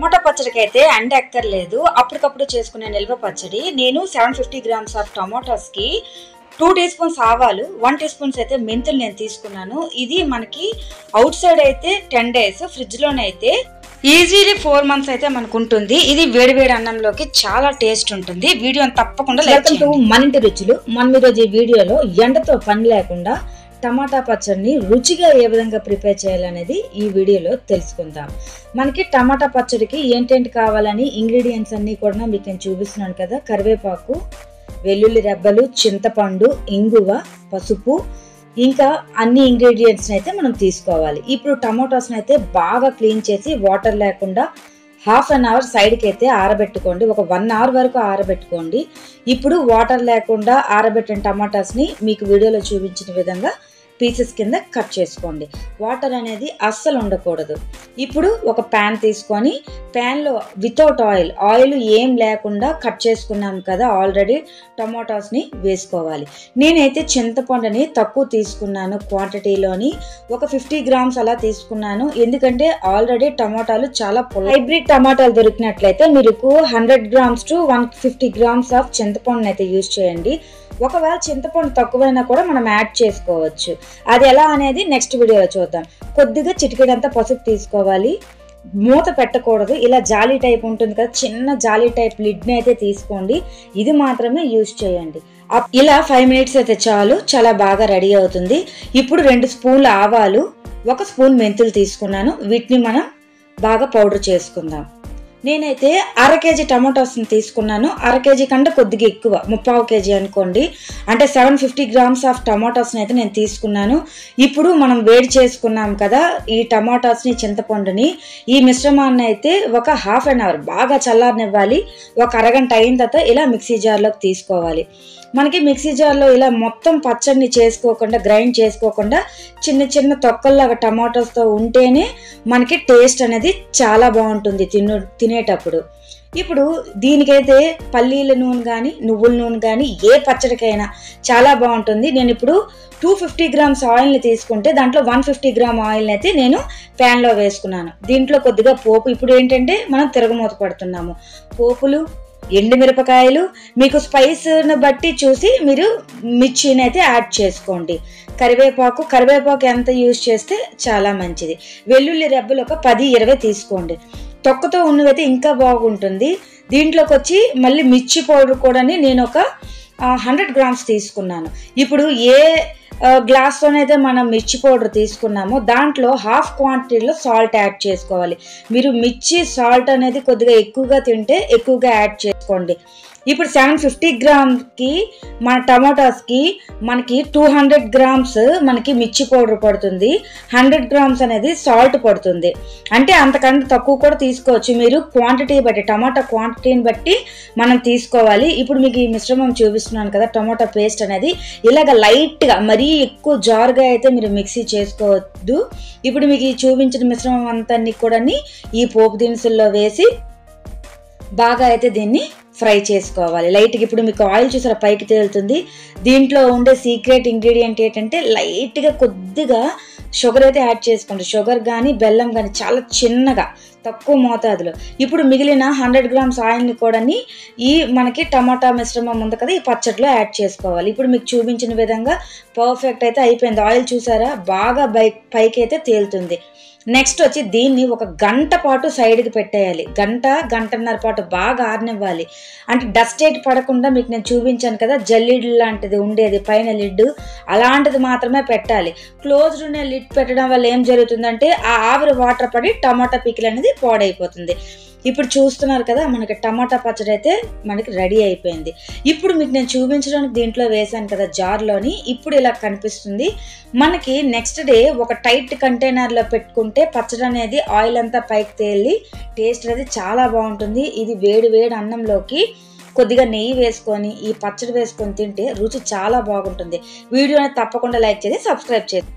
టమాటా పచ్చడికి అయితే అండ్ ఎక్కర్లేదు. అప్పటికప్పుడు చేసుకునే నిల్వ పచ్చడి. నేను 750 grams ఆఫ్ టమాటాస్ కి 2 teaspoons ఆవాలు, 1 teaspoons అయితే మెంతులు నేను తీసుకున్నాను. ఇది మనకి అవుట్ సైడ్ అయితే 10 days, ఫ్రిడ్జ్ లోనైతే ఈజీలీ 4 months అయితే మనకు ఉంటుంది. ఇది వేడి వేడి అన్నంలోకి చాలా టేస్ట్ ఉంటుంది. వీడియోని తప్పకుండా లైక్ చేయండి. మన ఇంటి రుచులు. మనం ఈరోజు ఈ వీడియోలో ఎండతో పని లేకుండా టమాటా పచ్చడిని రుచిగా ఏ విధంగా ప్రిపేర్ చేయాలనేది ఈ వీడియోలో తెలుసుకుందాం. మనకి టమాటా పచ్చడికి ఏంటేంటి కావాలని ఇంగ్రీడియంట్స్ అన్నీ కూడా మీకు నేను చూపిస్తున్నాను కదా. కరివేపాకు, వెల్లుల్లి రెబ్బలు, చింతపండు, ఇంగువ, పసుపు, ఇంకా అన్ని ఇంగ్రీడియంట్స్ అయితే మనం తీసుకోవాలి. ఇప్పుడు టమాటోస్ని అయితే బాగా క్లీన్ చేసి వాటర్ లేకుండా ½ an hour సైడ్కి అయితే ఆరబెట్టుకోండి. ఒక 1 hour వరకు ఆరబెట్టుకోండి. ఇప్పుడు వాటర్ లేకుండా ఆరబెట్టిన టమాటాస్ని మీకు వీడియోలో చూపించిన విధంగా పీసెస్ కింద కట్ చేసుకోండి. వాటర్ అనేది అస్సలు ఉండకూడదు. ఇప్పుడు ఒక ప్యాన్ తీసుకొని ప్యాన్లో వితౌట్ ఆయిల్ ఏం లేకుండా కట్ చేసుకున్నాం కదా ఆల్రెడీ టమాటాస్ని వేసుకోవాలి. నేనైతే చింతపండుని తక్కువ తీసుకున్నాను క్వాంటిటీలోని, ఒక 50 grams అలా తీసుకున్నాను. ఎందుకంటే ఆల్రెడీ టమాటాలు చాలా హైబ్రిడ్ టమాటాలు దొరికినట్లయితే మీరు 100 grams to 150 grams ఆఫ్ చింతపండుని అయితే యూజ్ చేయండి. ఒకవేళ చింతపండు తక్కువైనా కూడా మనం యాడ్ చేసుకోవచ్చు. అది ఎలా అనేది నెక్స్ట్ వీడియోలో చూద్దాం. కొద్దిగా చిటికెడంతా పసుపు తీసుకోవాలి. మూత పెట్టకూడదు. ఇలా జాలీ టైప్ ఉంటుంది కదా, చిన్న జాలీ టైప్ లిడ్ని అయితే తీసుకోండి. ఇది మాత్రమే యూజ్ చేయండి. ఇలా 5 minutes అయితే చాలు, చాలా బాగా రెడీ అవుతుంది. ఇప్పుడు 2 స్పూన్ల ఆవాలు, 1 స్పూన్ మెంతులు తీసుకున్నాను. వీటిని మనం బాగా పౌడర్ చేసుకుందాం. నేనైతే 1/2 kg టమాటోస్ని తీసుకున్నాను. 1/2 kg కంటే కొద్దిగా ఎక్కువ, 3/4 kg అనుకోండి. అంటే 750 grams ఆఫ్ టమాటోస్ని అయితే నేను తీసుకున్నాను. ఇప్పుడు మనం వేడి చేసుకున్నాం కదా ఈ టమాటోస్ని, చింతపండుని, ఈ మిశ్రమాన్ని అయితే ఒక ½ an hour బాగా చల్లారనివ్వాలి. ఒక అరగంట అయిన తర్వాత ఇలా మిక్సీ జార్లోకి తీసుకోవాలి. మనకి మిక్సీ జార్లో ఇలా మొత్తం పచ్చడిని చేసుకోకుండా, గ్రైండ్ చేసుకోకుండా చిన్న చిన్న తొక్కల్లాగా టమాటోస్తో ఉంటేనే మనకి టేస్ట్ అనేది చాలా బాగుంటుంది తినేటప్పుడు. ఇప్పుడు దీనికైతే పల్లీల నూనె కానీ, నువ్వుల నూనె కానీ, ఏ పచ్చడికైనా చాలా బాగుంటుంది. నేను ఇప్పుడు 250 grams ఆయిల్ని తీసుకుంటే దాంట్లో 150 gram ఆయిల్ని అయితే నేను ప్యాన్లో వేసుకున్నాను. దీంట్లో కొద్దిగా పోపు. ఇప్పుడు ఏంటంటే మనం తిరగమూత పడుతున్నాము. పోపులు, ఎండుమిరపకాయలు, మీకు స్పైస్ని బట్టి చూసి మీరు మిర్చిని అయితే యాడ్ చేసుకోండి. కరివేపాకు ఎంత యూజ్ చేస్తే చాలా మంచిది. వెల్లుల్లి రెబ్బలు ఒక 10-20 తీసుకోండి. తొక్కతో ఉన్నవైతే ఇంకా బాగుంటుంది. దీంట్లోకి వచ్చి మళ్ళీ మిర్చి పౌడర్ కూడా నేను ఒక 100 grams తీసుకున్నాను. ఇప్పుడు ఏ గ్లాస్తోనైతే మనం మిర్చి పౌడర్ తీసుకున్నామో దాంట్లో ½ క్వాంటిటీలో సాల్ట్ యాడ్ చేసుకోవాలి. మీరు మిర్చి సాల్ట్ అనేది కొద్దిగా ఎక్కువగా తింటే ఎక్కువగా యాడ్ చేసుకోండి. ఇప్పుడు 750 grams మన టమాటాస్కి మనకి 200 grams మనకి మిర్చి పౌడర్ పడుతుంది, 100 grams అనేది సాల్ట్ పడుతుంది. అంటే అంతకంటే తక్కువ కూడా తీసుకోవచ్చు. మీరు క్వాంటిటీ బట్టి, టమాటా క్వాంటిటీని బట్టి మనం తీసుకోవాలి. ఇప్పుడు మీకు ఈ మిశ్రమం చూపిస్తున్నాను కదా, టమాటా పేస్ట్ అనేది ఇలాగ లైట్గా, మరీ ఎక్కువ జారుగా అయితే మీరు మిక్సీ చేసుకోవద్దు. ఇప్పుడు మీకు ఈ చూపించిన మిశ్రమం అంతా కూడా ఈ పోపు దినుసుల్లో వేసి బాగా అయితే దీన్ని ఫ్రై చేసుకోవాలి లైట్గా. ఇప్పుడు మీకు ఆయిల్ చూసారా పైకి తేలుతుంది. దీంట్లో ఉండే సీక్రెట్ ఇంగ్రీడియంట్ ఏంటంటే లైట్గా కొద్దిగా షుగర్ అయితే యాడ్ చేసుకోండి. షుగర్ కానీ బెల్లం కానీ చాలా చిన్నగా, తక్కువ మోతాదులో. ఇప్పుడు మిగిలిన 100 grams ఆయిల్ని కూడా ఈ మనకి టమాటా మిశ్రమం ఉంది కదా ఈ పచ్చడిలో యాడ్ చేసుకోవాలి. ఇప్పుడు మీకు చూపించిన విధంగా పర్ఫెక్ట్ అయితే అయిపోయింది. ఆయిల్ చూసారా బాగా పైకి అయితే తేలుతుంది. నెక్స్ట్ వచ్చి దీన్ని ఒక గంట పాటు సైడ్కి పెట్టేయాలి. గంటన్నర పాటు బాగా ఆరనివ్వాలి. అంటే డస్ట్ ఎయిట్ పడకుండా మీకు నేను చూపించాను కదా జల్లీడ్ లాంటిది ఉండేది పైన లిడ్, అలాంటిది మాత్రమే పెట్టాలి. క్లోజ్డ్ ఉన్న లిడ్ పెట్టడం వల్ల ఏం జరుగుతుందంటే ఆ ఆవిరి వాటర్ పడి టమాటా పికిల్ అనేది పాడైపోతుంది. ఇప్పుడు చూస్తున్నారు కదా మనకి టమాటా పచ్చడి అయితే మనకి రెడీ అయిపోయింది. ఇప్పుడు మీకు నేను చూపించడానికి దీంట్లో వేసాను కదా జార్లోని, ఇప్పుడు ఇలా కనిపిస్తుంది. మనకి నెక్స్ట్ డే ఒక టైట్ కంటైనర్లో పెట్టుకుంటే పచ్చడి అనేది ఆయిల్ అంతా పైకి తేలి టేస్ట్ అనేది చాలా బాగుంటుంది. ఇది వేడి వేడి అన్నంలోకి కొద్దిగా నెయ్యి వేసుకొని ఈ పచ్చడి వేసుకొని తింటే రుచి చాలా బాగుంటుంది. వీడియోని తప్పకుండా లైక్ చేసి సబ్స్క్రైబ్ చేయండి.